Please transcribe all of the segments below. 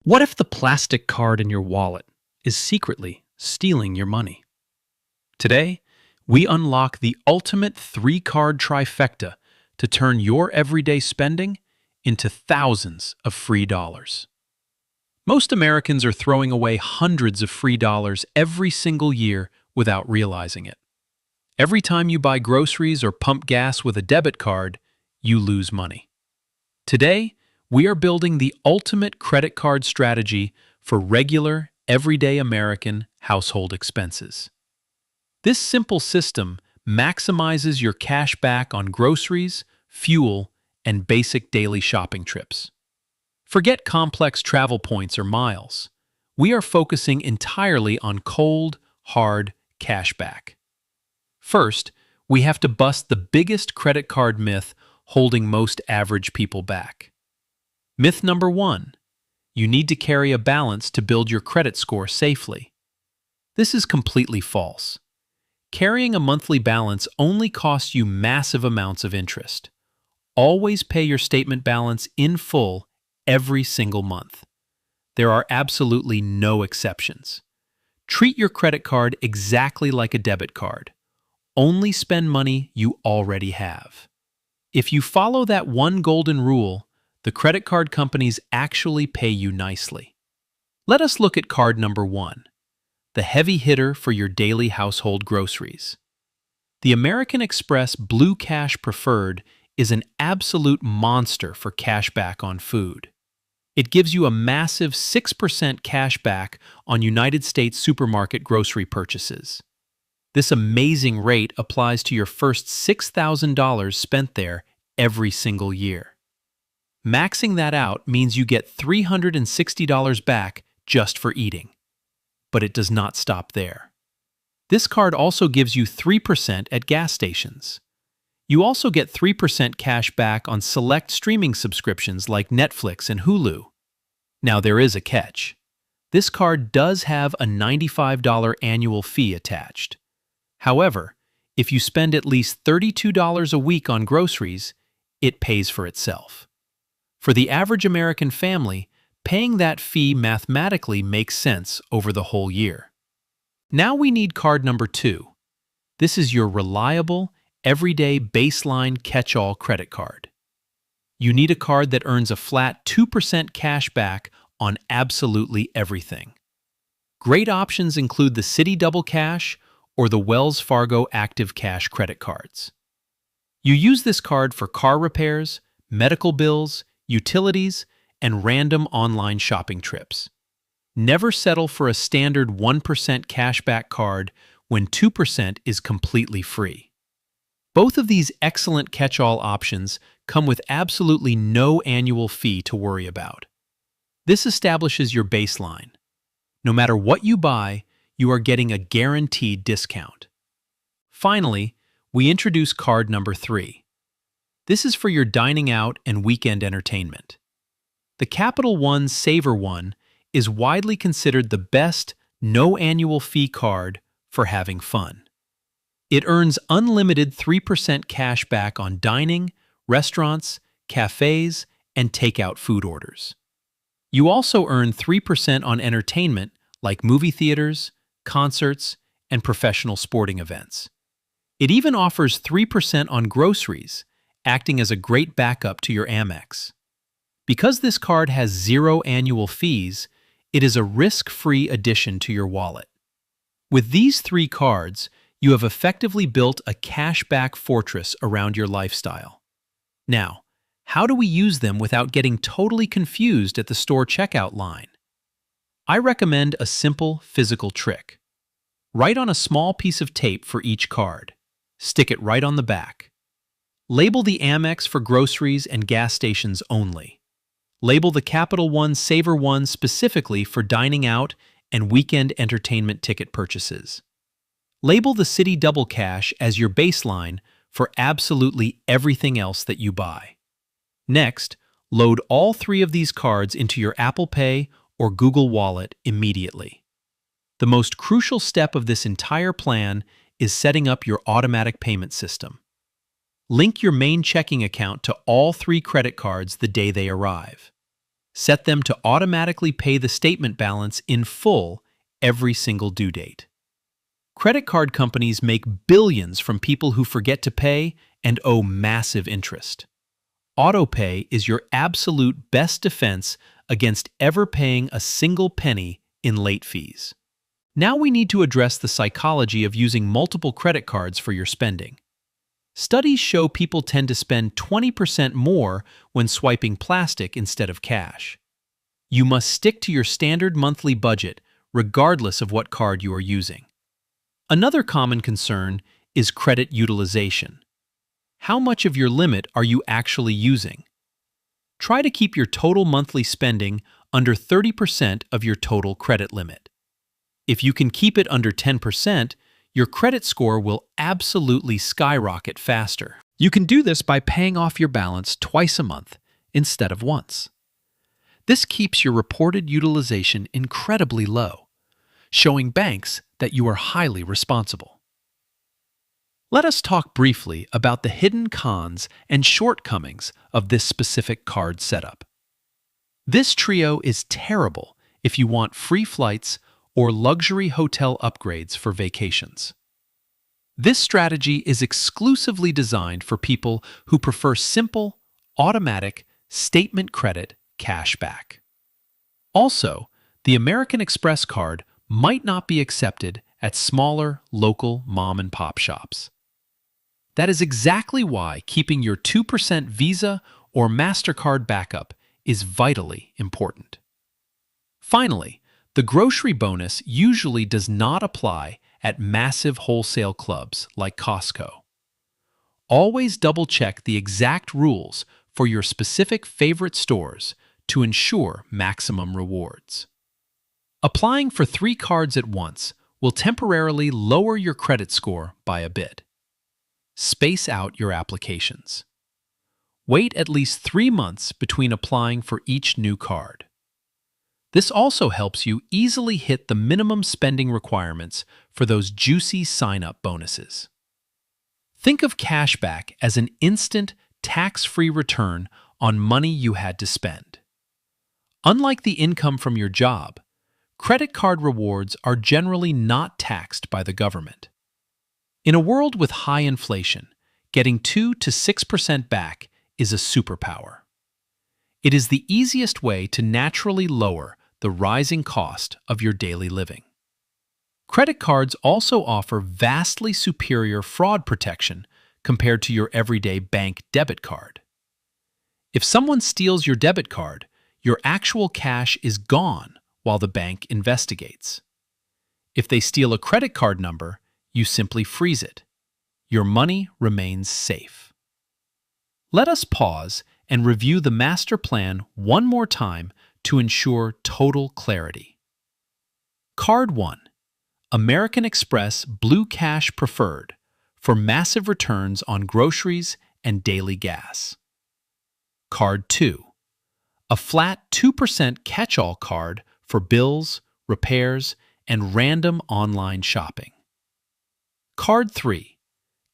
What if the plastic card in your wallet is secretly stealing your money? Today, we unlock the ultimate three-card trifecta to turn your everyday spending into thousands of free dollars. Most Americans are throwing away hundreds of free dollars every single year without realizing it. Every time you buy groceries or pump gas with a debit card, you lose money. Today, we are building the ultimate credit card strategy for regular, everyday American household expenses. This simple system maximizes your cash back on groceries, fuel, and basic daily shopping trips. Forget complex travel points or miles. We are focusing entirely on cold, hard cash back. First, we have to bust the biggest credit card myth holding most average people back. Myth number 1. You need to carry a balance to build your credit score safely. This is completely false. Carrying a monthly balance only costs you massive amounts of interest. Always pay your statement balance in full every single month. There are absolutely no exceptions. Treat your credit card exactly like a debit card. Only spend money you already have. If you follow that one golden rule, the credit card companies actually pay you nicely. Let us look at card number 1, the heavy hitter for your daily household groceries. The American Express Blue Cash Preferred is an absolute monster for cash back on food. It gives you a massive 6% cash back on United States supermarket grocery purchases. This amazing rate applies to your first $6,000 spent there every single year. Maxing that out means you get $360 back just for eating. But it does not stop there. This card also gives you 3% at gas stations. You also get 3% cash back on select streaming subscriptions like Netflix and Hulu. Now there is a catch. This card does have a $95 annual fee attached. However, if you spend at least $32 a week on groceries, it pays for itself. For the average American family, paying that fee mathematically makes sense over the whole year. Now we need card number 2. This is your reliable, everyday baseline catch-all credit card. You need a card that earns a flat 2% cash back on absolutely everything. Great options include the Citi Double Cash or the Wells Fargo Active Cash credit cards. You use this card for car repairs, medical bills, utilities, and random online shopping trips. Never settle for a standard 1% cashback card when 2% is completely free. Both of these excellent catch-all options come with absolutely no annual fee to worry about. This establishes your baseline. No matter what you buy, you are getting a guaranteed discount. Finally, we introduce card number 3. This is for your dining out and weekend entertainment. The Capital One Saver One is widely considered the best no annual fee card for having fun. It earns unlimited 3% cash back on dining, restaurants, cafes, and takeout food orders. You also earn 3% on entertainment like movie theaters, concerts, and professional sporting events. It even offers 3% on groceries, acting as a great backup to your Amex. Because this card has 0 annual fees, it is a risk-free addition to your wallet. With these 3 cards, you have effectively built a cashback fortress around your lifestyle. Now, how do we use them without getting totally confused at the store checkout line? I recommend a simple physical trick. Write on a small piece of tape for each card. Stick it right on the back. Label the Amex for groceries and gas stations only. Label the Capital One Saver One specifically for dining out and weekend entertainment ticket purchases. Label the Citi Double Cash as your baseline for absolutely everything else that you buy. Next, load all 3 of these cards into your Apple Pay or Google Wallet immediately. The most crucial step of this entire plan is setting up your automatic payment system. Link your main checking account to all 3 credit cards the day they arrive. Set them to automatically pay the statement balance in full every single due date. Credit card companies make billions from people who forget to pay and owe massive interest. Autopay is your absolute best defense against ever paying a single penny in late fees. Now we need to address the psychology of using multiple credit cards for your spending. Studies show people tend to spend 20% more when swiping plastic instead of cash. You must stick to your standard monthly budget regardless of what card you are using. Another common concern is credit utilization. How much of your limit are you actually using? Try to keep your total monthly spending under 30% of your total credit limit. If you can keep it under 10%, your credit score will absolutely skyrocket faster. You can do this by paying off your balance twice a month instead of once. This keeps your reported utilization incredibly low, showing banks that you are highly responsible. Let us talk briefly about the hidden cons and shortcomings of this specific card setup. This trio is terrible if you want free flights or luxury hotel upgrades for vacations. This strategy is exclusively designed for people who prefer simple, automatic, statement credit cash back. Also, the American Express card might not be accepted at smaller, local mom-and-pop shops. That is exactly why keeping your 2% Visa or MasterCard backup is vitally important. Finally, the grocery bonus usually does not apply at massive wholesale clubs like Costco. Always double-check the exact rules for your specific favorite stores to ensure maximum rewards. Applying for 3 cards at once will temporarily lower your credit score by a bit. Space out your applications. Wait at least 3 months between applying for each new card. This also helps you easily hit the minimum spending requirements for those juicy sign-up bonuses. Think of cashback as an instant, tax-free return on money you had to spend. Unlike the income from your job, credit card rewards are generally not taxed by the government. In a world with high inflation, getting 2 to 6% back is a superpower. It is the easiest way to naturally lower the rising cost of your daily living. Credit cards also offer vastly superior fraud protection compared to your everyday bank debit card. If someone steals your debit card, your actual cash is gone while the bank investigates. If they steal a credit card number, you simply freeze it. Your money remains safe. Let us pause and review the master plan one more time to ensure total clarity. Card 1. American Express Blue Cash Preferred for massive returns on groceries and daily gas. Card 2. A flat 2% catch-all card for bills, repairs, and random online shopping. Card 3.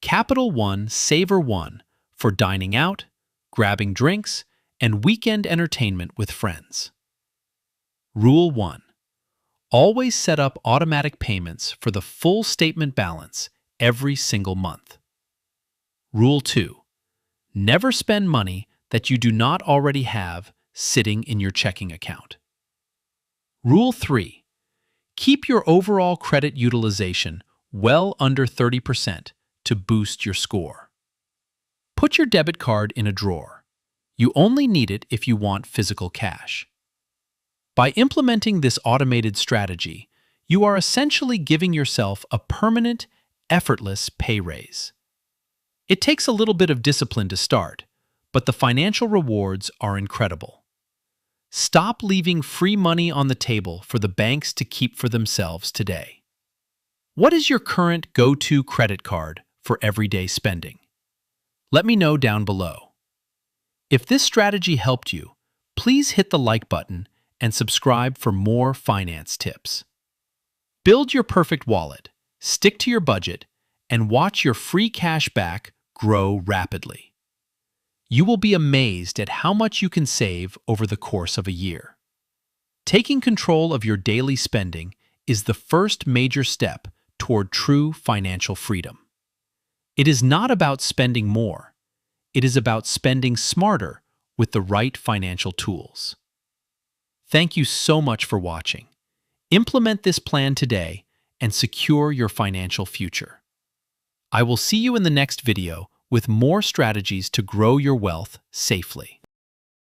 Capital One Saver One for dining out, grabbing drinks, and weekend entertainment with friends. Rule 1. Always set up automatic payments for the full statement balance every single month. Rule 2. Never spend money that you do not already have sitting in your checking account. Rule 3. Keep your overall credit utilization well under 30% to boost your score. Put your debit card in a drawer. You only need it if you want physical cash. By implementing this automated strategy, you are essentially giving yourself a permanent, effortless pay raise. It takes a little bit of discipline to start, but the financial rewards are incredible. Stop leaving free money on the table for the banks to keep for themselves today. What is your current go-to credit card for everyday spending? Let me know down below. If this strategy helped you, please hit the like button and subscribe for more finance tips. Build your perfect wallet, stick to your budget, and watch your free cash back grow rapidly. You will be amazed at how much you can save over the course of a year. Taking control of your daily spending is the first major step toward true financial freedom. It is not about spending more. It is about spending smarter with the right financial tools. Thank you so much for watching. Implement this plan today and secure your financial future. I will see you in the next video with more strategies to grow your wealth safely.